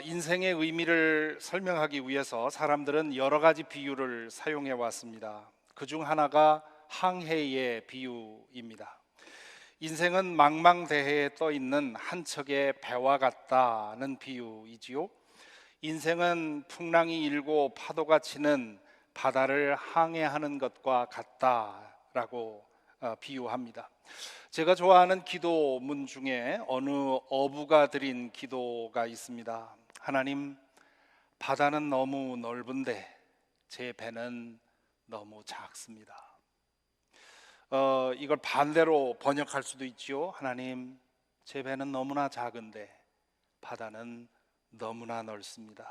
인생의 의미를 설명하기 위해서 사람들은 여러 가지 비유를 사용해 왔습니다. 그중 하나가 항해의 비유입니다. 인생은 망망대해에 떠 있는 한 척의 배와 같다는 비유이지요. 인생은 풍랑이 일고 파도가 치는 바다를 항해하는 것과 같다라고 비유합니다. 제가 좋아하는 기도문 중에 어느 어부가 드린 기도가 있습니다. 하나님, 바다는 너무 넓은데 제 배는 너무 작습니다. 이걸 반대로 번역할 수도 있지요. 하나님, 제 배는 너무나 작은데 바다는 너무나 넓습니다.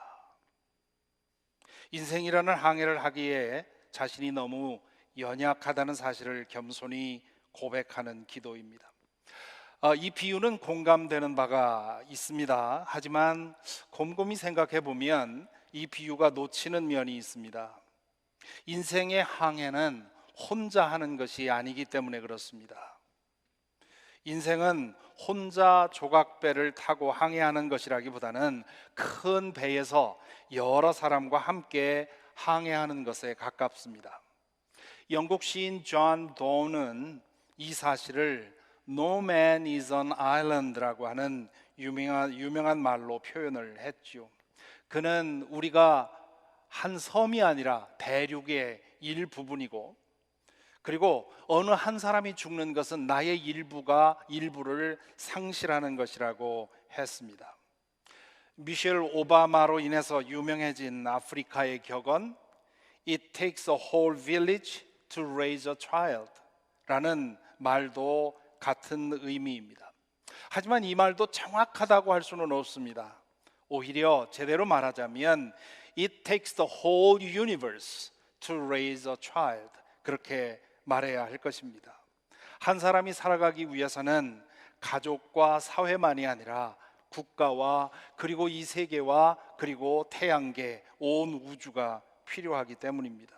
인생이라는 항해를 하기에 자신이 너무 연약하다는 사실을 겸손히 고백하는 기도입니다. 이 비유는 공감되는 바가 있습니다. 하지만 곰곰이 생각해 보면 이 비유가 놓치는 면이 있습니다. 인생의 항해는 혼자 하는 것이 아니기 때문에 그렇습니다. 인생은 혼자 조각배를 타고 항해하는 것이라기보다는 큰 배에서 여러 사람과 함께 항해하는 것에 가깝습니다. 영국 시인 존 도우는 이 사실을 No man is an island라고 하는 유명한 말로 표현을 했죠. 그는 우리가 한 섬이 아니라 대륙의 일부분이고, 그리고 어느 한 사람이 죽는 것은 나의 일부를 상실하는 것이라고 했습니다. 미셸 오바마로 인해서 유명해진 아프리카의 격언 It takes a whole village to raise a child 라는 말도 같은 의미입니다. 하지만 이 말도 정확하다고 할 수는 없습니다. 오히려 제대로 말하자면 It takes the whole universe to raise a child, 그렇게 말해야 할 것입니다. 한 사람이 살아가기 위해서는 가족과 사회만이 아니라 국가와 그리고 이 세계와 그리고 태양계, 온 우주가 필요하기 때문입니다.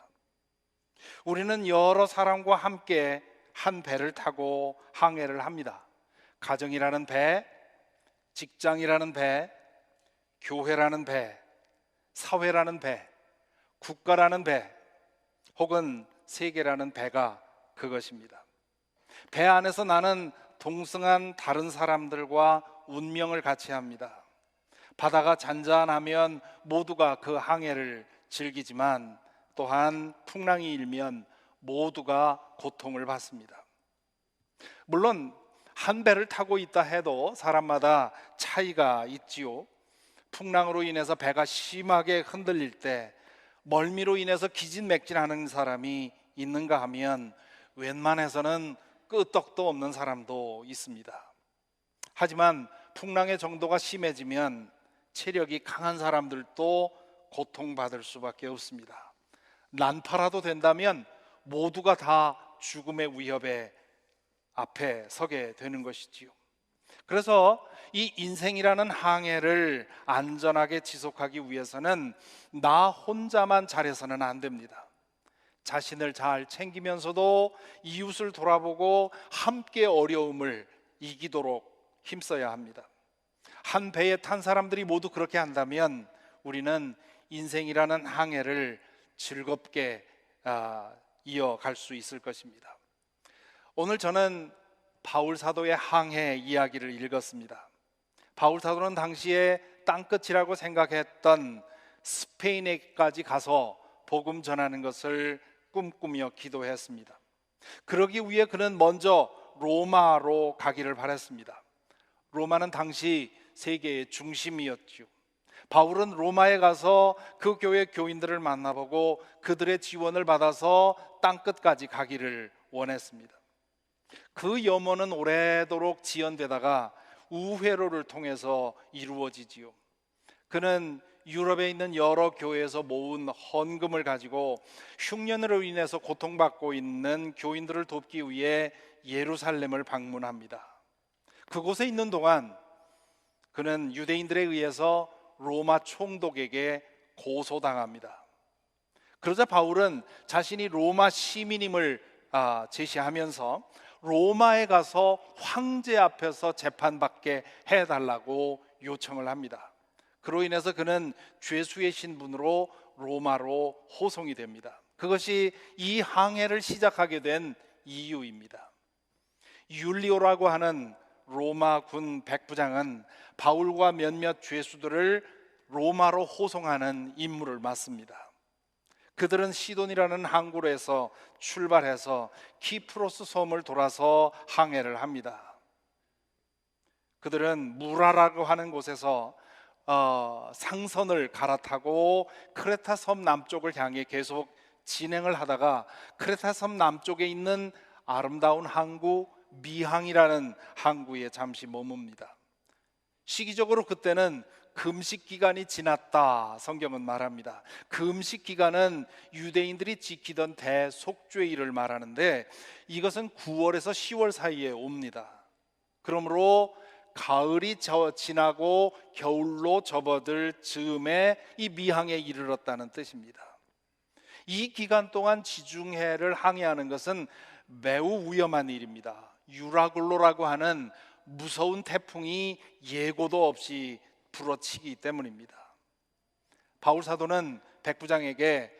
우리는 여러 사람과 함께 한 배를 타고 항해를 합니다. 가정이라는 배, 직장이라는 배, 교회라는 배, 사회라는 배, 국가라는 배, 혹은 세계라는 배가 그것입니다. 배 안에서 나는 동승한 다른 사람들과 운명을 같이 합니다. 바다가 잔잔하면 모두가 그 항해를 즐기지만 또한 풍랑이 일면 모두가 고통을 받습니다. 물론 한 배를 타고 있다 해도 사람마다 차이가 있지요. 풍랑으로 인해서 배가 심하게 흔들릴 때 멀미로 인해서 기진맥진하는 사람이 있는가 하면 웬만해서는 끄떡도 없는 사람도 있습니다. 하지만 풍랑의 정도가 심해지면 체력이 강한 사람들도 고통받을 수밖에 없습니다. 난파라도 된다면 모두가 다 죽음의 위협에 앞에 서게 되는 것이지요. 그래서 이 인생이라는 항해를 안전하게 지속하기 위해서는 나 혼자만 잘해서는 안 됩니다. 자신을 잘 챙기면서도 이웃을 돌아보고 함께 어려움을 이기도록 힘써야 합니다. 한 배에 탄 사람들이 모두 그렇게 한다면 우리는 인생이라는 항해를 즐겁게 이어갈 수 있을 것입니다. 오늘 저는 바울 사도의 항해 이야기를 읽었습니다. 바울 사도는 당시에 땅끝이라고 생각했던 스페인에까지 가서 복음 전하는 것을 꿈꾸며 기도했습니다. 그러기 위해 그는 먼저 로마로 가기를 바랐습니다. 로마는 당시 세계의 중심이었죠. 바울은 로마에 가서 그 교회 교인들을 만나보고 그들의 지원을 받아서 땅끝까지 가기를 원했습니다. 그 염원은 오래도록 지연되다가 우회로를 통해서 이루어지지요. 그는 유럽에 있는 여러 교회에서 모은 헌금을 가지고 흉년으로 인해서 고통받고 있는 교인들을 돕기 위해 예루살렘을 방문합니다. 그곳에 있는 동안 그는 유대인들에 의해서 로마 총독에게 고소당합니다. 그러자 바울은 자신이 로마 시민임을 제시하면서 로마에 가서 황제 앞에서 재판받게 해달라고 요청을 합니다. 그로 인해서 그는 죄수의 신분으로 로마로 호송이 됩니다. 그것이 이 항해를 시작하게 된 이유입니다. 율리오라고 하는 로마 군 백부장은 바울과 몇몇 죄수들을 로마로 호송하는 임무를 맡습니다. 그들은 시돈이라는 항구로에서 출발해서 키프로스 섬을 돌아서 항해를 합니다. 그들은 무라라고 하는 곳에서 상선을 갈아타고 크레타 섬 남쪽을 향해 계속 진행을 하다가 크레타 섬 남쪽에 있는 아름다운 항구 미항이라는 항구에 잠시 머뭅니다. 시기적으로 그때는 금식 기간이 지났다 성경은 말합니다. 금식 기간은 유대인들이 지키던 대속죄일을 말하는데 이것은 9월에서 10월 사이에 옵니다. 그러므로 가을이 지나고 겨울로 접어들 즈음에 이 미항에 이르렀다는 뜻입니다. 이 기간 동안 지중해를 항해하는 것은 매우 위험한 일입니다. 유라굴로라고 하는 무서운 태풍이 예고도 없이 불어치기 때문입니다. 바울 사도는 백부장에게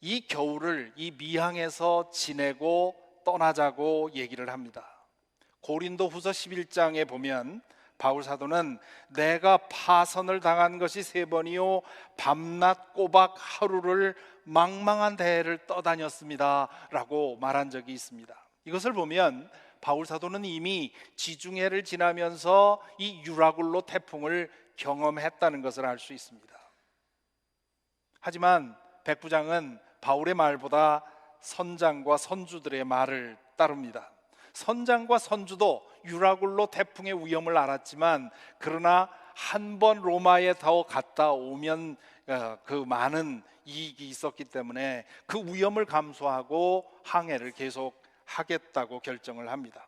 이 겨울을 이 미항에서 지내고 떠나자고 얘기를 합니다. 고린도후서 11장에 보면 바울 사도는 내가 파선을 당한 것이 3번이요 밤낮 꼬박 하루를 망망한 대해를 떠다녔습니다 라고 말한 적이 있습니다. 이것을 보면 바울 사도는 이미 지중해를 지나면서 이 유라굴로 태풍을 경험했다는 것을 알 수 있습니다. 하지만 백부장은 바울의 말보다 선장과 선주들의 말을 따릅니다. 선장과 선주도 유라굴로 태풍의 위험을 알았지만 그러나 한 번 로마에 더 갔다 오면 그 많은 이익이 있었기 때문에 그 위험을 감수하고 항해를 계속 하겠다고 결정을 합니다.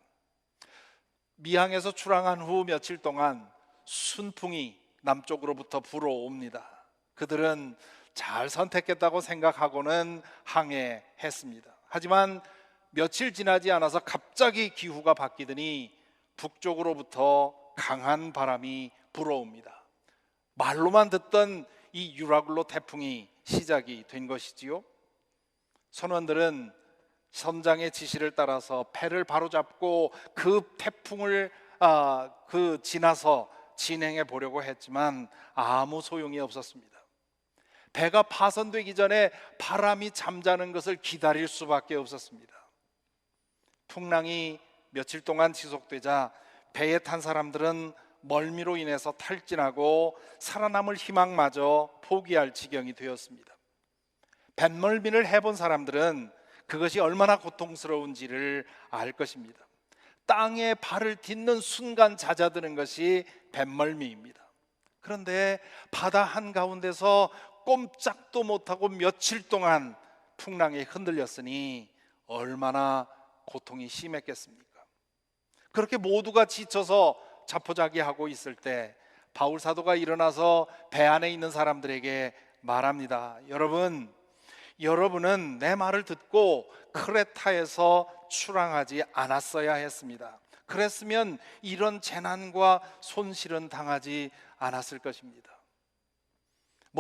미항에서 출항한 후 며칠 동안 순풍이 남쪽으로부터 불어옵니다. 그들은 잘 선택했다고 생각하고는 항해했습니다. 하지만 며칠 지나지 않아서 갑자기 기후가 바뀌더니 북쪽으로부터 강한 바람이 불어옵니다. 말로만 듣던 이 유라굴로 태풍이 시작이 된 것이지요. 선원들은 선장의 지시를 따라서 배를 바로잡고 그 태풍을 지나서 진행해 보려고 했지만 아무 소용이 없었습니다. 배가 파선되기 전에 바람이 잠자는 것을 기다릴 수밖에 없었습니다. 풍랑이 며칠 동안 지속되자 배에 탄 사람들은 멀미로 인해서 탈진하고 살아남을 희망마저 포기할 지경이 되었습니다. 뱃멀미를 해본 사람들은 그것이 얼마나 고통스러운지를 알 것입니다. 땅에 발을 딛는 순간 잦아드는 것이 뱃멀미입니다. 그런데 바다 한가운데서 꼼짝도 못하고 며칠 동안 풍랑에 흔들렸으니 얼마나 고통이 심했겠습니까? 그렇게 모두가 지쳐서 자포자기하고 있을 때 바울 사도가 일어나서 배 안에 있는 사람들에게 말합니다. 여러분은 내 말을 듣고 크레타에서 출항하지 않았어야 했습니다. 그랬으면 이런 재난과 손실은 당하지 않았을 것입니다.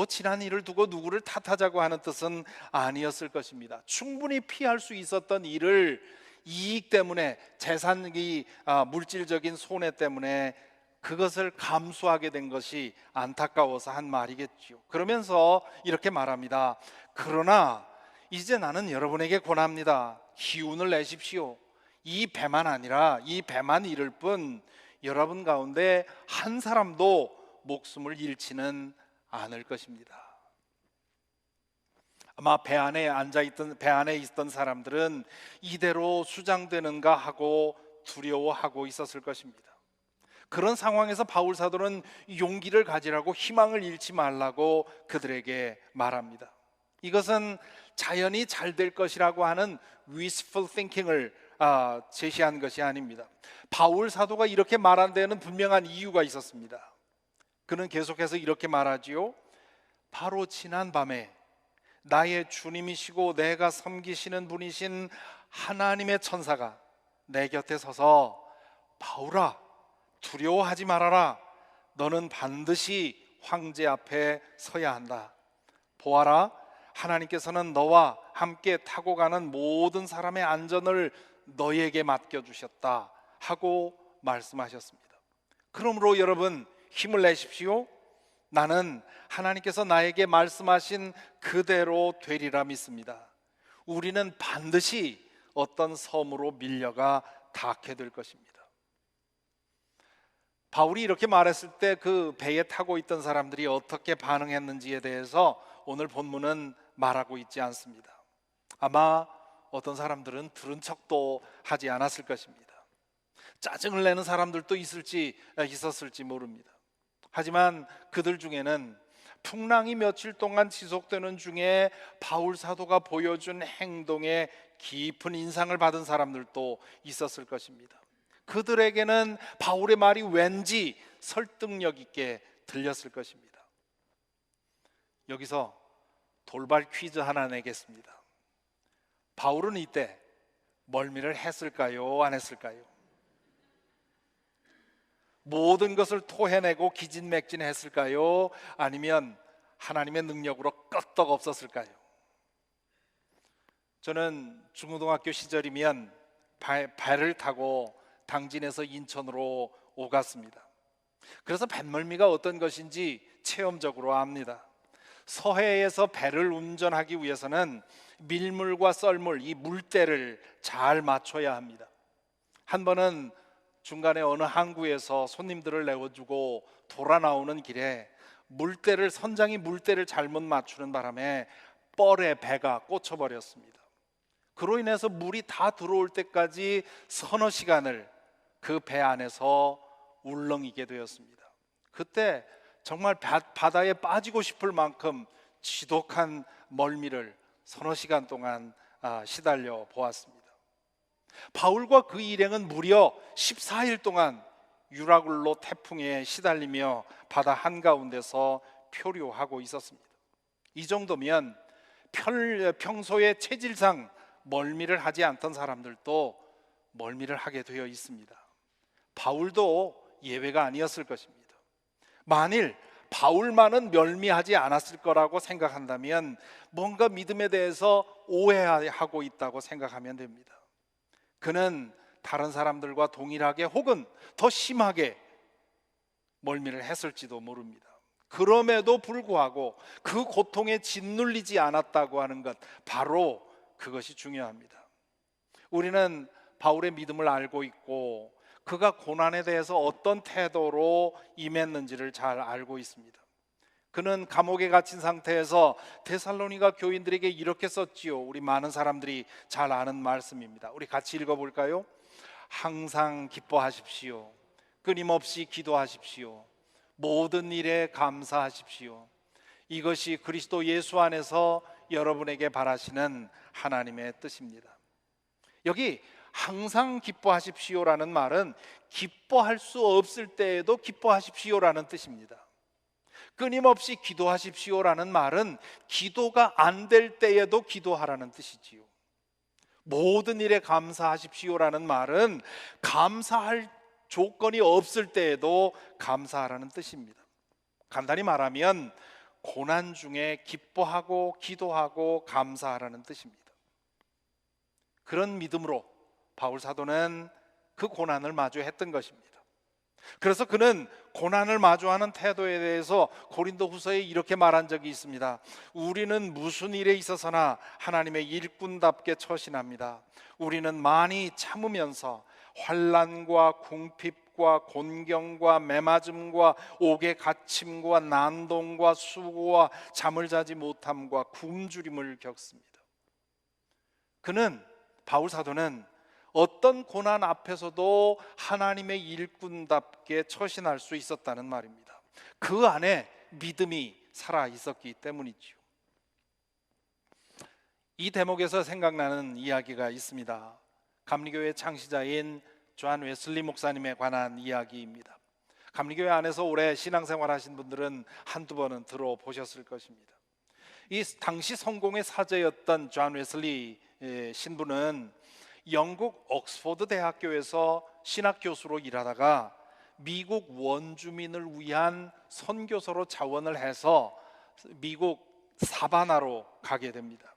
지난 일을 두고 누구를 탓하자고 하는 뜻은 아니었을 것입니다. 충분히 피할 수 있었던 일을 이익 때문에 재산이 물질적인 손해 때문에 그것을 감수하게 된 것이 안타까워서 한 말이겠죠. 그러면서 이렇게 말합니다. 그러나 이제 나는 여러분에게 권합니다. 기운을 내십시오. 이 배만 아니라 이 배만 잃을 뿐 여러분 가운데 한 사람도 목숨을 잃지는 않을 것입니다. 아마 배 안에 있던 사람들은 이대로 수장되는가 하고 두려워하고 있었을 것입니다. 그런 상황에서 바울 사도는 용기를 가지라고 희망을 잃지 말라고 그들에게 말합니다. 이것은 자연이 잘 될 것이라고 하는 wishful thinking을 제시한 것이 아닙니다. 바울 사도가 이렇게 말한 데에는 분명한 이유가 있었습니다. 그는 계속해서 이렇게 말하지요. 바로 지난 밤에 나의 주님이시고 내가 섬기시는 분이신 하나님의 천사가 내 곁에 서서 바울아 두려워하지 말아라. 너는 반드시 황제 앞에 서야 한다. 보아라, 하나님께서는 너와 함께 타고 가는 모든 사람의 안전을 너에게 맡겨주셨다 하고 말씀하셨습니다. 그러므로 여러분, 힘을 내십시오. 나는 하나님께서 나에게 말씀하신 그대로 되리라 믿습니다. 우리는 반드시 어떤 섬으로 밀려가 닿게 될 것입니다. 바울이 이렇게 말했을 때 그 배에 타고 있던 사람들이 어떻게 반응했는지에 대해서 오늘 본문은 말하고 있지 않습니다. 아마 어떤 사람들은 들은 척도 하지 않았을 것입니다. 짜증을 내는 사람들도 있었을지 모릅니다. 하지만 그들 중에는 풍랑이 며칠 동안 지속되는 중에 바울 사도가 보여준 행동에 깊은 인상을 받은 사람들도 있었을 것입니다. 그들에게는 바울의 말이 왠지 설득력 있게 들렸을 것입니다. 여기서 돌발 퀴즈 하나 내겠습니다. 바울은 이때 멀미를 했을까요? 안 했을까요? 모든 것을 토해내고 기진맥진했을까요? 아니면 하나님의 능력으로 끄떡 없었을까요? 저는 중고등학교 시절이면 배를 타고 당진에서 인천으로 오갔습니다. 그래서 뱃멀미가 어떤 것인지 체험적으로 압니다. 서해에서 배를 운전하기 위해서는 밀물과 썰물, 이 물때를 잘 맞춰야 합니다. 한 번은 중간에 어느 항구에서 손님들을 내어주고 돌아 나오는 길에 선장이 물때를 잘못 맞추는 바람에 뻘에 배가 꽂혀버렸습니다. 그로 인해서 물이 다 들어올 때까지 서너 시간을 그 배 안에서 울렁이게 되었습니다. 그때 정말 바다에 빠지고 싶을 만큼 지독한 멀미를 서너 시간 동안 시달려 보았습니다. 바울과 그 일행은 무려 14일 동안 유라굴로 태풍에 시달리며 바다 한가운데서 표류하고 있었습니다. 이 정도면 평소에 체질상 멀미를 하지 않던 사람들도 멀미를 하게 되어 있습니다. 바울도 예외가 아니었을 것입니다. 만일 바울만은 멀미하지 않았을 거라고 생각한다면 뭔가 믿음에 대해서 오해하고 있다고 생각하면 됩니다. 그는 다른 사람들과 동일하게 혹은 더 심하게 멀미를 했을지도 모릅니다. 그럼에도 불구하고 그 고통에 짓눌리지 않았다고 하는 것, 바로 그것이 중요합니다. 우리는 바울의 믿음을 알고 있고 그가 고난에 대해서 어떤 태도로 임했는지를 잘 알고 있습니다. 그는 감옥에 갇힌 상태에서 데살로니가 교인들에게 이렇게 썼지요. 우리 많은 사람들이 잘 아는 말씀입니다. 우리 같이 읽어볼까요? 항상 기뻐하십시오. 끊임없이 기도하십시오. 모든 일에 감사하십시오. 이것이 그리스도 예수 안에서 여러분에게 바라시는 하나님의 뜻입니다. 여기 항상 기뻐하십시오라는 말은 기뻐할 수 없을 때에도 기뻐하십시오라는 뜻입니다. 끊임없이 기도하십시오라는 말은 기도가 안 될 때에도 기도하라는 뜻이지요. 모든 일에 감사하십시오라는 말은 감사할 조건이 없을 때에도 감사하라는 뜻입니다. 간단히 말하면 고난 중에 기뻐하고 기도하고 감사하라는 뜻입니다. 그런 믿음으로 바울 사도는 그 고난을 마주했던 것입니다. 그래서 그는 고난을 마주하는 태도에 대해서 고린도후서에 이렇게 말한 적이 있습니다. 우리는 무슨 일에 있어서나 하나님의 일꾼답게 처신합니다. 우리는 많이 참으면서 환난과 궁핍과 곤경과 매맞음과 옥에 갇힘과 난동과 수고와 잠을 자지 못함과 굶주림을 겪습니다. 바울 사도는 어떤 고난 앞에서도 하나님의 일꾼답게 처신할 수 있었다는 말입니다. 그 안에 믿음이 살아 있었기 때문이지요. 이 대목에서 생각나는 이야기가 있습니다. 감리교회 창시자인 존 웨슬리 목사님에 관한 이야기입니다. 감리교회 안에서 오래 신앙생활 하신 분들은 한두 번은 들어보셨을 것입니다. 이 당시 성공의 사제였던 존 웨슬리 신부는 영국 옥스포드 대학교에서 신학 교수로 일하다가 미국 원주민을 위한 선교사로 자원을 해서 미국 사바나로 가게 됩니다.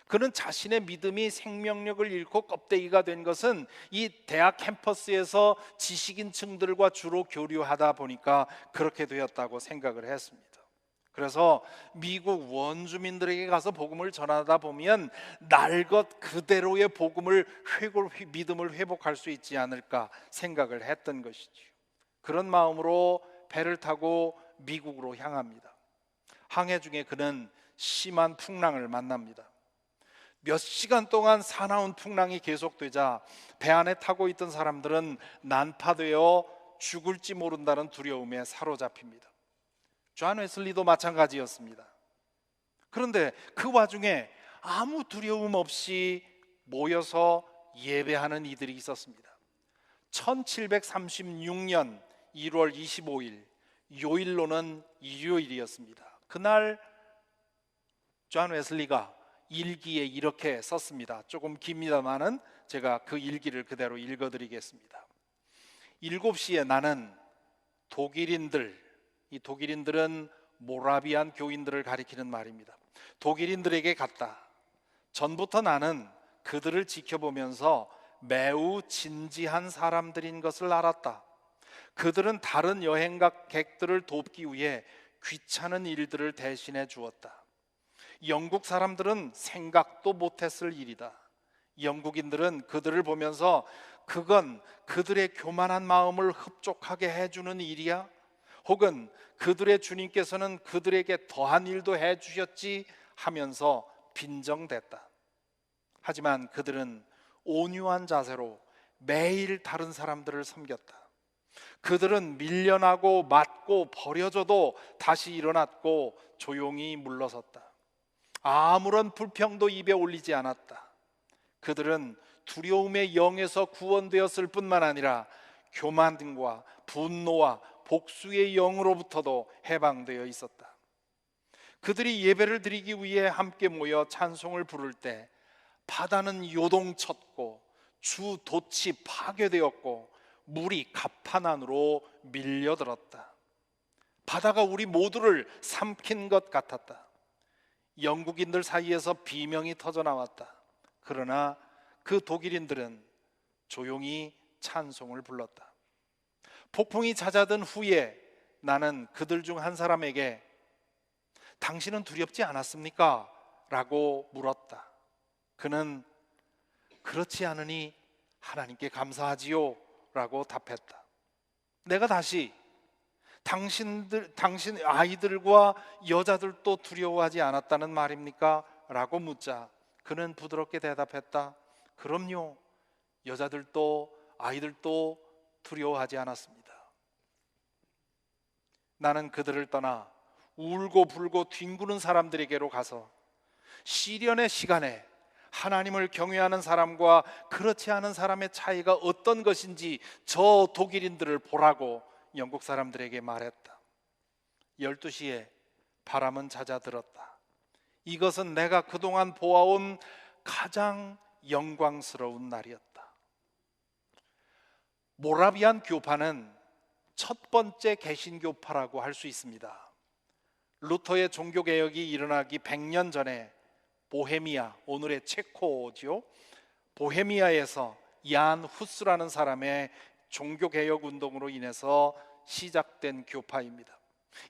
그는 자신의 믿음이 생명력을 잃고 껍데기가 된 것은 이 대학 캠퍼스에서 지식인층들과 주로 교류하다 보니까 그렇게 되었다고 생각을 했습니다. 그래서 미국 원주민들에게 가서 복음을 전하다 보면 날 것 그대로의 복음을 믿음을 회복할 수 있지 않을까 생각을 했던 것이지요. 그런 마음으로 배를 타고 미국으로 향합니다. 항해 중에 그는 심한 풍랑을 만납니다. 몇 시간 동안 사나운 풍랑이 계속되자 배 안에 타고 있던 사람들은 난파되어 죽을지 모른다는 두려움에 사로잡힙니다. 존 웨슬리도 마찬가지였습니다. 그런데 그 와중에 아무 두려움 없이 모여서 예배하는 이들이 있었습니다. 1736년 1월 25일 요일로는 일요일이었습니다. 그날 존 웨슬리가 일기에 이렇게 썼습니다. 조금 깁니다만은 제가 그 일기를 그대로 읽어드리겠습니다. 7시에 나는 독일인들, 이 독일인들은 모라비안 교인들을 가리키는 말입니다. 독일인들에게 갔다. 전부터 나는 그들을 지켜보면서 매우 진지한 사람들인 것을 알았다. 그들은 다른 여행객들을 돕기 위해 귀찮은 일들을 대신해 주었다. 영국 사람들은 생각도 못했을 일이다. 영국인들은 그들을 보면서 그건 그들의 교만한 마음을 흡족하게 해주는 일이야? 혹은 그들의 주님께서는 그들에게 더한 일도 해주셨지 하면서 빈정댔다. 하지만 그들은 온유한 자세로 매일 다른 사람들을 섬겼다. 그들은 밀려나고 맞고 버려져도 다시 일어났고 조용히 물러섰다. 아무런 불평도 입에 올리지 않았다. 그들은 두려움의 영에서 구원되었을 뿐만 아니라 교만과 분노와 복수의 영으로부터도 해방되어 있었다. 그들이 예배를 드리기 위해 함께 모여 찬송을 부를 때 바다는 요동쳤고 주 돛이 파괴되었고 물이 갑판 안으로 밀려들었다. 바다가 우리 모두를 삼킨 것 같았다. 영국인들 사이에서 비명이 터져나왔다. 그러나 그 독일인들은 조용히 찬송을 불렀다. 폭풍이 잦아든 후에 나는 그들 중 한 사람에게 당신은 두렵지 않았습니까? 라고 물었다. 그는 그렇지 않으니 하나님께 감사하지요 라고 답했다. 내가 다시 당신 아이들과 여자들도 두려워하지 않았다는 말입니까? 라고 묻자 그는 부드럽게 대답했다. 그럼요, 여자들도 아이들도 두려워하지 않았습니다. 나는 그들을 떠나 울고 불고 뒹구는 사람들에게로 가서 시련의 시간에 하나님을 경외하는 사람과 그렇지 않은 사람의 차이가 어떤 것인지 저 독일인들을 보라고 영국 사람들에게 말했다. 12시에 바람은 잦아들었다. 이것은 내가 그동안 보아온 가장 영광스러운 날이었다. 모라비안 교파는 첫 번째 개신교파라고 할 수 있습니다. 루터의 종교개혁이 일어나기 100년 전에 보헤미아, 오늘의 체코지요, 보헤미아에서 얀 후스라는 사람의 종교개혁 운동으로 인해서 시작된 교파입니다.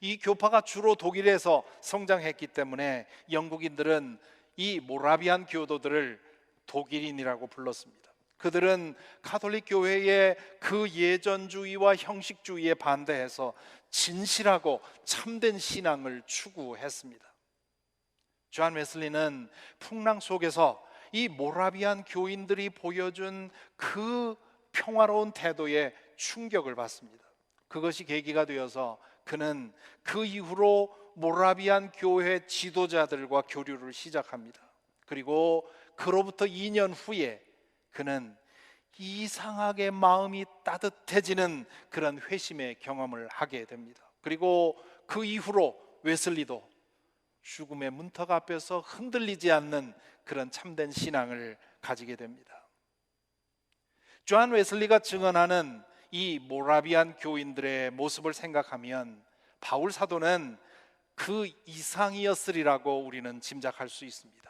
이 교파가 주로 독일에서 성장했기 때문에 영국인들은 이 모라비안 교도들을 독일인이라고 불렀습니다. 그들은 가톨릭 교회의 그 예전주의와 형식주의에 반대해서 진실하고 참된 신앙을 추구했습니다. 존 웨슬리는 풍랑 속에서 이 모라비안 교인들이 보여준 그 평화로운 태도에 충격을 받습니다. 그것이 계기가 되어서 그는 그 이후로 모라비안 교회 지도자들과 교류를 시작합니다. 그리고 그로부터 2년 후에 그는 이상하게 마음이 따뜻해지는 그런 회심의 경험을 하게 됩니다. 그리고 그 이후로 웨슬리도 죽음의 문턱 앞에서 흔들리지 않는 그런 참된 신앙을 가지게 됩니다. 존 웨슬리가 증언하는 이 모라비안 교인들의 모습을 생각하면 바울 사도는 그 이상이었으리라고 우리는 짐작할 수 있습니다.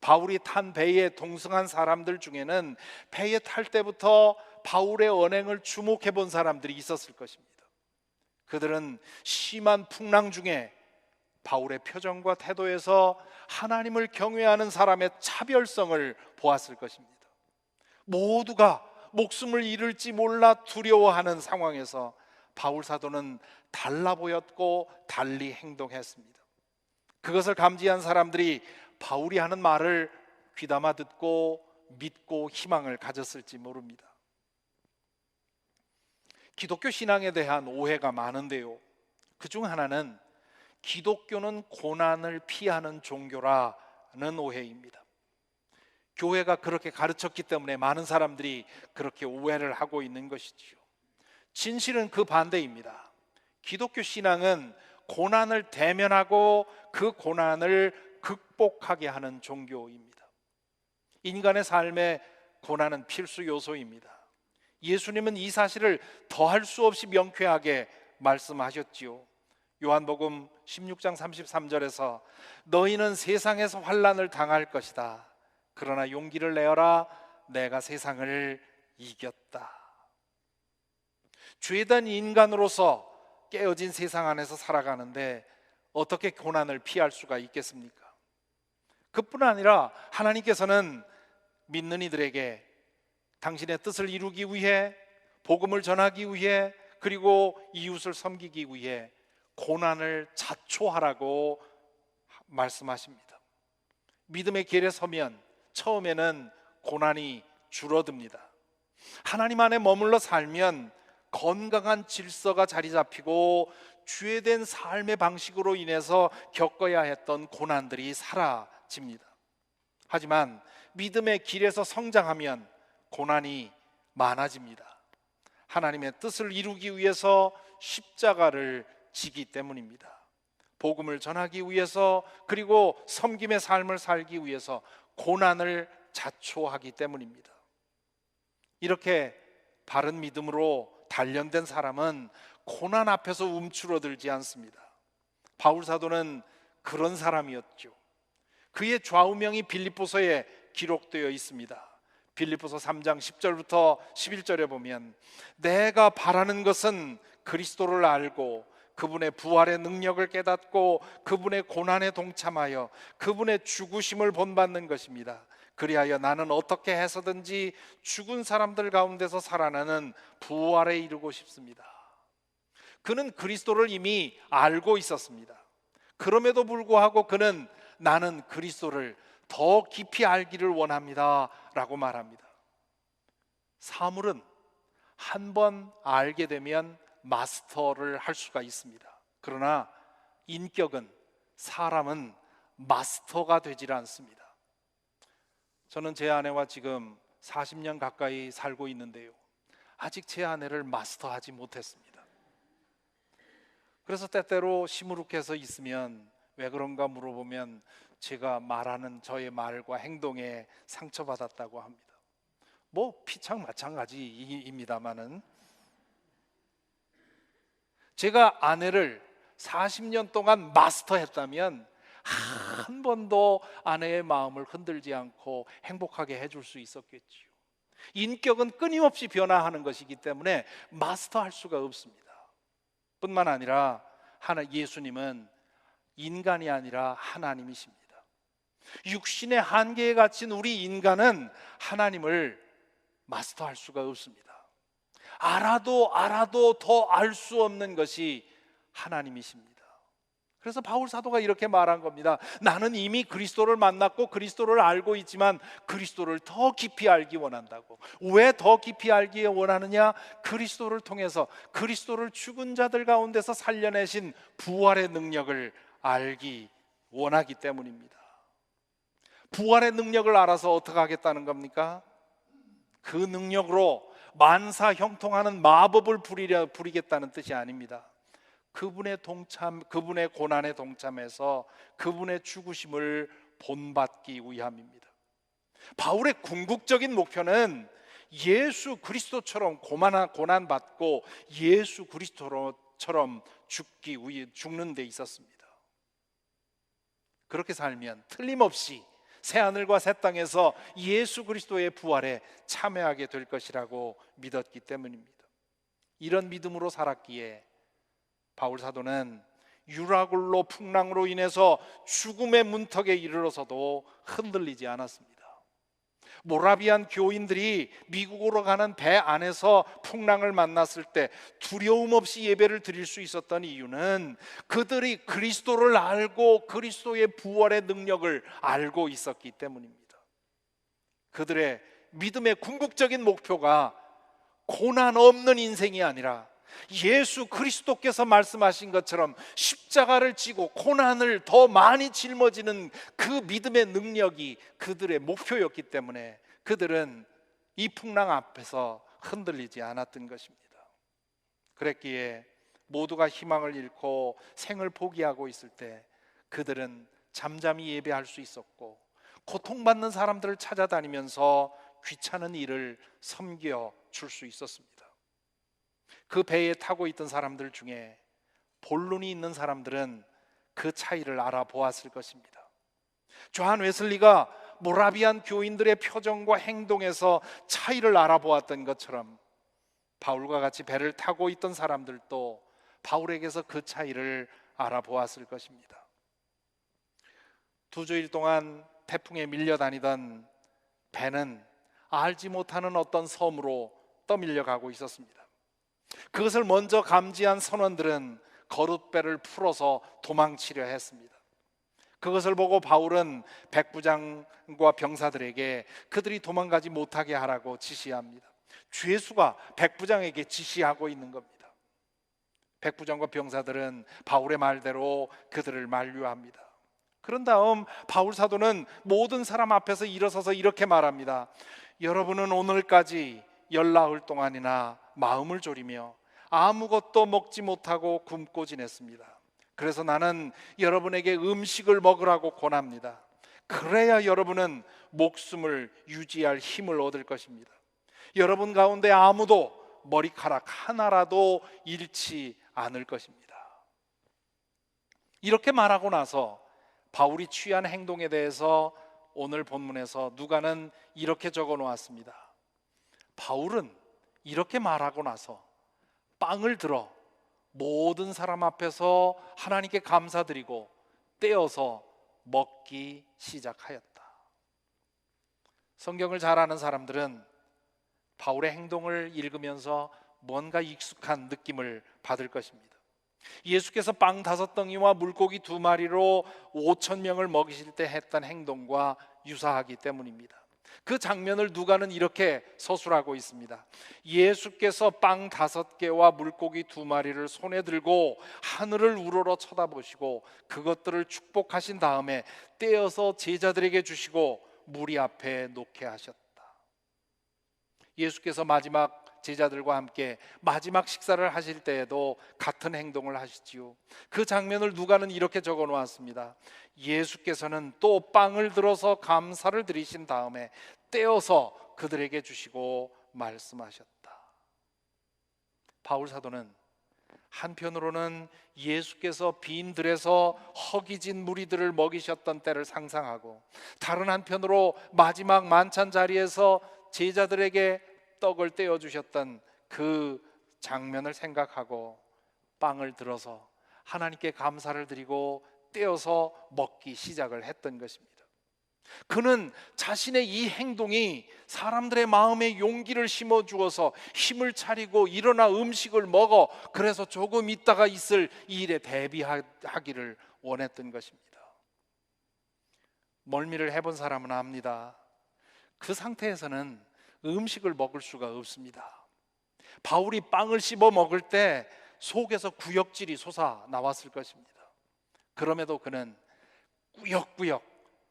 바울이 탄 배에 동승한 사람들 중에는 배에 탈 때부터 바울의 언행을 주목해 본 사람들이 있었을 것입니다. 그들은 심한 풍랑 중에 바울의 표정과 태도에서 하나님을 경외하는 사람의 차별성을 보았을 것입니다. 모두가 목숨을 잃을지 몰라 두려워하는 상황에서 바울 사도는 달라 보였고 달리 행동했습니다. 그것을 감지한 사람들이 바울이 하는 말을 귀담아 듣고 믿고 희망을 가졌을지 모릅니다. 기독교 신앙에 대한 오해가 많은데요, 그중 하나는 기독교는 고난을 피하는 종교라는 오해입니다. 교회가 그렇게 가르쳤기 때문에 많은 사람들이 그렇게 오해를 하고 있는 것이지요. 진실은 그 반대입니다. 기독교 신앙은 고난을 대면하고 그 고난을 극복하게 하는 종교입니다. 인간의 삶에 고난은 필수 요소입니다. 예수님은 이 사실을 더할 수 없이 명쾌하게 말씀하셨지요. 요한복음 16장 33절에서 너희는 세상에서 환난을 당할 것이다. 그러나 용기를 내어라. 내가 세상을 이겼다. 죄된 인간으로서 깨어진 세상 안에서 살아가는데 어떻게 고난을 피할 수가 있겠습니까? 그뿐 아니라 하나님께서는 믿는 이들에게 당신의 뜻을 이루기 위해, 복음을 전하기 위해, 그리고 이웃을 섬기기 위해 고난을 자초하라고 말씀하십니다. 믿음의 길에 서면 처음에는 고난이 줄어듭니다. 하나님 안에 머물러 살면 건강한 질서가 자리 잡히고 죄된 삶의 방식으로 인해서 겪어야 했던 고난들이 사라집니다. 하지만 믿음의 길에서 성장하면 고난이 많아집니다. 하나님의 뜻을 이루기 위해서 십자가를 지기 때문입니다. 복음을 전하기 위해서, 그리고 섬김의 삶을 살기 위해서 고난을 자초하기 때문입니다. 이렇게 바른 믿음으로 단련된 사람은 고난 앞에서 움츠러들지 않습니다. 바울 사도는 그런 사람이었죠. 그의 좌우명이 빌립보서에 기록되어 있습니다. 빌립보서 3장 10절부터 11절에 보면 내가 바라는 것은 그리스도를 알고 그분의 부활의 능력을 깨닫고 그분의 고난에 동참하여 그분의 죽으심을 본받는 것입니다. 그리하여 나는 어떻게 해서든지 죽은 사람들 가운데서 살아나는 부활에 이르고 싶습니다. 그는 그리스도를 이미 알고 있었습니다. 그럼에도 불구하고 그는 나는 그리스도를 더 깊이 알기를 원합니다 라고 말합니다. 사물은 한 번 알게 되면 마스터를 할 수가 있습니다. 그러나 인격은, 사람은 마스터가 되질 않습니다. 저는 제 아내와 지금 40년 가까이 살고 있는데요, 아직 제 아내를 마스터하지 못했습니다. 그래서 때때로 시무룩해서 있으면 왜 그런가 물어보면 제가 말하는 저의 말과 행동에 상처받았다고 합니다. 뭐 피창 마찬가지입니다만은 제가 아내를 40년 동안 마스터했다면 한 번도 아내의 마음을 흔들지 않고 행복하게 해줄 수 있었겠지요. 인격은 끊임없이 변화하는 것이기 때문에 마스터할 수가 없습니다. 뿐만 아니라 예수님은 인간이 아니라 하나님이십니다. 육신의 한계에 갇힌 우리 인간은 하나님을 마스터할 수가 없습니다. 알아도 더 알 수 없는 것이 하나님이십니다. 그래서 바울 사도가 이렇게 말한 겁니다. 나는 이미 그리스도를 만났고 그리스도를 알고 있지만 그리스도를 더 깊이 알기 원한다고. 왜 더 깊이 알기 원하느냐? 그리스도를 통해서, 그리스도를 죽은 자들 가운데서 살려내신 부활의 능력을 알기 원하기 때문입니다. 부활의 능력을 알아서 어떻게 하겠다는 겁니까? 그 능력으로 만사 형통하는 마법을 부리겠다는 뜻이 아닙니다. 그분의 고난에 동참해서 그분의 죽으심을 본받기 위함입니다. 바울의 궁극적인 목표는 예수 그리스도처럼 고난 받고 예수 그리스도처럼 죽는 데 있었습니다. 그렇게 살면 틀림없이 새하늘과 새 땅에서 예수 그리스도의 부활에 참여하게 될 것이라고 믿었기 때문입니다. 이런 믿음으로 살았기에 바울 사도는 유라굴로 풍랑으로 인해서 죽음의 문턱에 이르러서도 흔들리지 않았습니다. 모라비안 교인들이 미국으로 가는 배 안에서 풍랑을 만났을 때 두려움 없이 예배를 드릴 수 있었던 이유는 그들이 그리스도를 알고 그리스도의 부활의 능력을 알고 있었기 때문입니다. 그들의 믿음의 궁극적인 목표가 고난 없는 인생이 아니라 예수 그리스도께서 말씀하신 것처럼 십자가를 지고 고난을 더 많이 짊어지는 그 믿음의 능력이 그들의 목표였기 때문에 그들은 이 풍랑 앞에서 흔들리지 않았던 것입니다. 그랬기에 모두가 희망을 잃고 생을 포기하고 있을 때 그들은 잠잠히 예배할 수 있었고, 고통받는 사람들을 찾아다니면서 귀찮은 일을 섬겨 줄 수 있었습니다. 그 배에 타고 있던 사람들 중에 본론이 있는 사람들은 그 차이를 알아보았을 것입니다. 조한 웨슬리가 모라비안 교인들의 표정과 행동에서 차이를 알아보았던 것처럼 바울과 같이 배를 타고 있던 사람들도 바울에게서 그 차이를 알아보았을 것입니다. 2주일 동안 태풍에 밀려다니던 배는 알지 못하는 어떤 섬으로 떠밀려가고 있었습니다. 그것을 먼저 감지한 선원들은 거룻배를 풀어서 도망치려 했습니다. 그것을 보고 바울은 백부장과 병사들에게 그들이 도망가지 못하게 하라고 지시합니다. 죄수가 백부장에게 지시하고 있는 겁니다. 백부장과 병사들은 바울의 말대로 그들을 만류합니다. 그런 다음 바울 사도는 모든 사람 앞에서 일어서서 이렇게 말합니다. 여러분은 오늘까지 열나흘 동안이나 마음을 졸이며 아무것도 먹지 못하고 굶고 지냈습니다. 그래서 나는 여러분에게 음식을 먹으라고 권합니다. 그래야 여러분은 목숨을 유지할 힘을 얻을 것입니다. 여러분 가운데 아무도 머리카락 하나라도 잃지 않을 것입니다. 이렇게 말하고 나서 바울이 취한 행동에 대해서 오늘 본문에서 누가는 이렇게 적어 놓았습니다. 바울은 이렇게 말하고 나서 빵을 들어 모든 사람 앞에서 하나님께 감사드리고 떼어서 먹기 시작하였다. 성경을 잘 아는 사람들은 바울의 행동을 읽으면서 뭔가 익숙한 느낌을 받을 것입니다. 예수께서 빵 5덩이와 물고기 2마리로 5,000명을 먹이실 때 했던 행동과 유사하기 때문입니다. 그 장면을 누가는 이렇게 서술하고 있습니다. 예수께서 빵 5개와 물고기 2마리를 손에 들고 하늘을 우러러 쳐다보시고 그것들을 축복하신 다음에 떼어서 제자들에게 주시고 무리 앞에 놓게 하셨다. 예수께서 마지막 제자들과 함께 마지막 식사를 하실 때에도 같은 행동을 하시지요. 그 장면을 누가는 이렇게 적어 놓았습니다. 예수께서는 또 빵을 들어서 감사를 드리신 다음에 떼어서 그들에게 주시고 말씀하셨다. 바울 사도는 한편으로는 예수께서 빈들에서 허기진 무리들을 먹이셨던 때를 상상하고, 다른 한편으로 마지막 만찬 자리에서 제자들에게 떡을 떼어 주셨던 그 장면을 생각하고 빵을 들어서 하나님께 감사를 드리고 떼어서 먹기 시작을 했던 것입니다. 그는 자신의 이 행동이 사람들의 마음에 용기를 심어 주어서 힘을 차리고 일어나 음식을 먹어 그래서 조금 있다가 있을 이 일에 대비하기를 원했던 것입니다. 멀미를 해본 사람은 압니다. 그 상태에서는 음식을 먹을 수가 없습니다. 바울이 빵을 씹어 먹을 때 속에서 구역질이 솟아 나왔을 것입니다. 그럼에도 그는 꾸역꾸역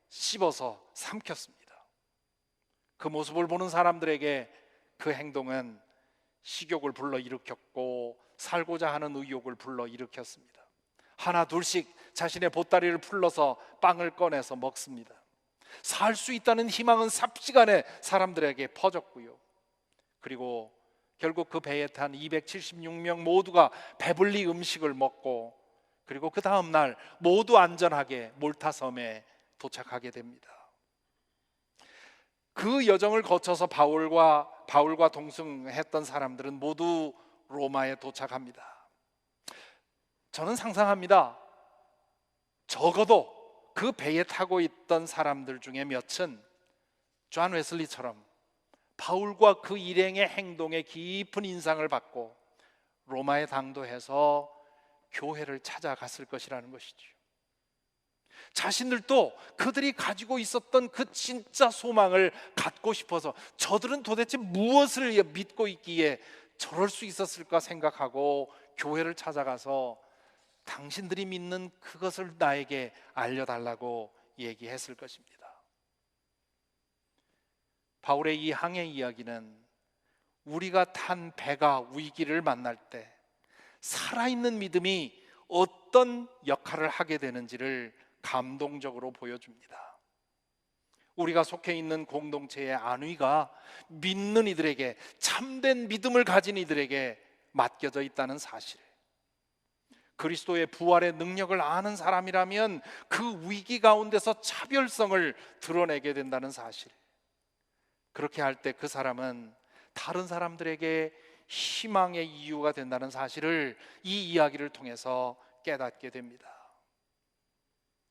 씹어서 삼켰습니다. 그 모습을 보는 사람들에게 그 행동은 식욕을 불러일으켰고 살고자 하는 의욕을 불러일으켰습니다. 하나 둘씩 자신의 보따리를 풀러서 빵을 꺼내서 먹습니다. 살 수 있다는 희망은 삽시간에 사람들에게 퍼졌고요. 그리고 결국 그 배에 탄 276명 모두가 배불리 음식을 먹고, 그리고 그 다음 날 모두 안전하게 몰타섬에 도착하게 됩니다. 그 여정을 거쳐서 바울과 동승했던 사람들은 모두 로마에 도착합니다. 저는 상상합니다. 적어도 그 배에 타고 있던 사람들 중에 몇은 존 웨슬리처럼 바울과 그 일행의 행동에 깊은 인상을 받고 로마에 당도해서 교회를 찾아갔을 것이라는 것이죠. 자신들도 그들이 가지고 있었던 그 진짜 소망을 갖고 싶어서, 저들은 도대체 무엇을 믿고 있기에 저럴 수 있었을까 생각하고 교회를 찾아가서 당신들이 믿는 그것을 나에게 알려달라고 얘기했을 것입니다. 바울의 이 항해 이야기는 우리가 탄 배가 위기를 만날 때 살아있는 믿음이 어떤 역할을 하게 되는지를 감동적으로 보여줍니다. 우리가 속해 있는 공동체의 안위가 믿는 이들에게, 참된 믿음을 가진 이들에게 맡겨져 있다는 사실, 그리스도의 부활의 능력을 아는 사람이라면 그 위기 가운데서 차별성을 드러내게 된다는 사실, 그렇게 할 때 그 사람은 다른 사람들에게 희망의 이유가 된다는 사실을 이 이야기를 통해서 깨닫게 됩니다.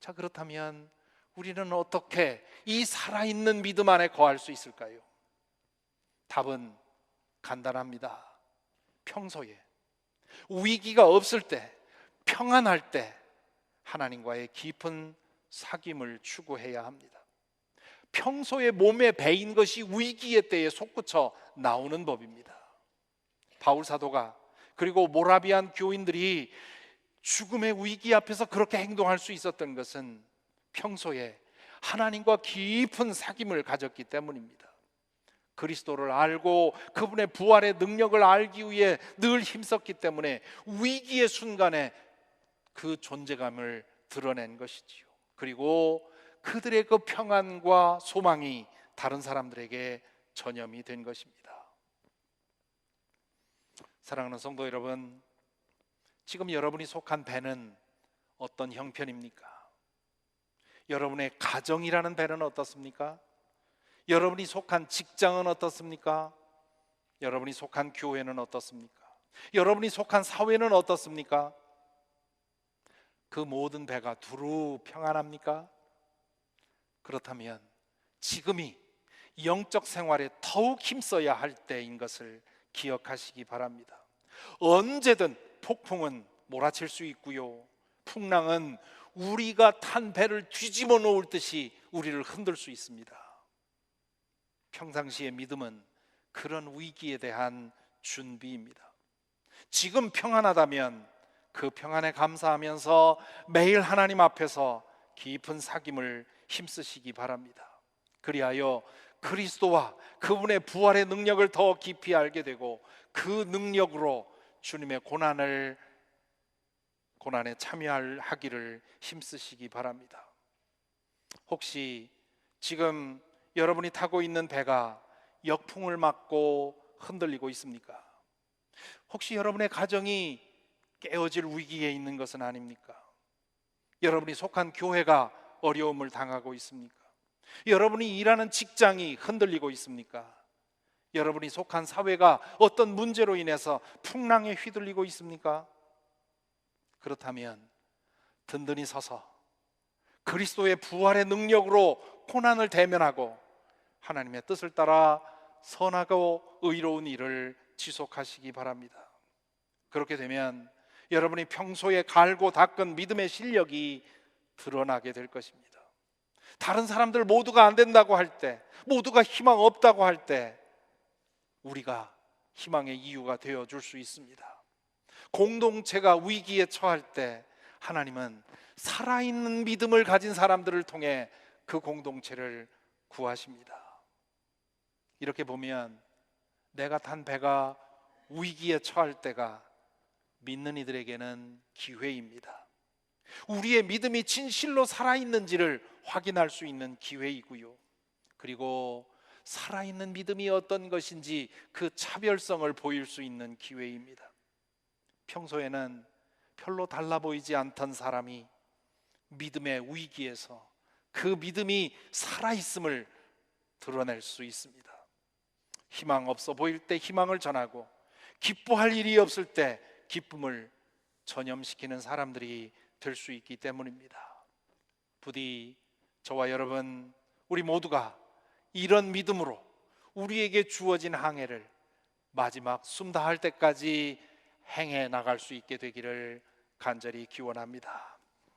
자, 그렇다면 우리는 어떻게 이 살아있는 믿음 안에 거할 수 있을까요? 답은 간단합니다. 평소에, 위기가 없을 때, 평안할 때 하나님과의 깊은 사귐을 추구해야 합니다. 평소에 몸에 배인 것이 위기의 때에 솟구쳐 나오는 법입니다. 바울 사도가, 그리고 모라비안 교인들이 죽음의 위기 앞에서 그렇게 행동할 수 있었던 것은 평소에 하나님과 깊은 사귐을 가졌기 때문입니다. 그리스도를 알고 그분의 부활의 능력을 알기 위해 늘 힘썼기 때문에 위기의 순간에 그 존재감을 드러낸 것이지요. 그리고 그들의 그 평안과 소망이 다른 사람들에게 전염이 된 것입니다. 사랑하는 성도 여러분, 지금 여러분이 속한 배는 어떤 형편입니까? 여러분의 가정이라는 배는 어떻습니까? 여러분이 속한 직장은 어떻습니까? 여러분이 속한 교회는 어떻습니까? 여러분이 속한 사회는 어떻습니까? 그 모든 배가 두루 평안합니까? 그렇다면 지금이 영적 생활에 더욱 힘써야 할 때인 것을 기억하시기 바랍니다. 언제든 폭풍은 몰아칠 수 있고요, 풍랑은 우리가 탄 배를 뒤집어 놓을 듯이 우리를 흔들 수 있습니다. 평상시의 믿음은 그런 위기에 대한 준비입니다. 지금 평안하다면 그 평안에 감사하면서 매일 하나님 앞에서 깊은 사귐을 힘쓰시기 바랍니다. 그리하여 그리스도와 그분의 부활의 능력을 더 깊이 알게 되고 그 능력으로 주님의 고난에 참여하기를 힘쓰시기 바랍니다. 혹시 지금 여러분이 타고 있는 배가 역풍을 맞고 흔들리고 있습니까? 혹시 여러분의 가정이 깨어질 위기에 있는 것은 아닙니까? 여러분이 속한 교회가 어려움을 당하고 있습니까? 여러분이 일하는 직장이 흔들리고 있습니까? 여러분이 속한 사회가 어떤 문제로 인해서 풍랑에 휘둘리고 있습니까? 그렇다면 든든히 서서 그리스도의 부활의 능력으로 고난을 대면하고 하나님의 뜻을 따라 선하고 의로운 일을 지속하시기 바랍니다. 그렇게 되면 여러분이 평소에 갈고 닦은 믿음의 실력이 드러나게 될 것입니다. 다른 사람들 모두가 안 된다고 할 때, 모두가 희망 없다고 할 때 우리가 희망의 이유가 되어줄 수 있습니다. 공동체가 위기에 처할 때 하나님은 살아있는 믿음을 가진 사람들을 통해 그 공동체를 구하십니다. 이렇게 보면 내가 탄 배가 위기에 처할 때가 믿는 이들에게는 기회입니다. 우리의 믿음이 진실로 살아있는지를 확인할 수 있는 기회이고요, 그리고 살아있는 믿음이 어떤 것인지 그 차별성을 보일 수 있는 기회입니다. 평소에는 별로 달라 보이지 않던 사람이 믿음의 위기에서 그 믿음이 살아있음을 드러낼 수 있습니다. 희망 없어 보일 때 희망을 전하고, 기뻐할 일이 없을 때 기쁨을 전염시키는 사람들이 될 수 있기 때문입니다. 부디 저와 여러분, 우리 모두가 이런 믿음으로 우리에게 주어진 항해를 마지막 숨 다할 때까지 행해 나갈 수 있게 되기를 간절히 기원합니다.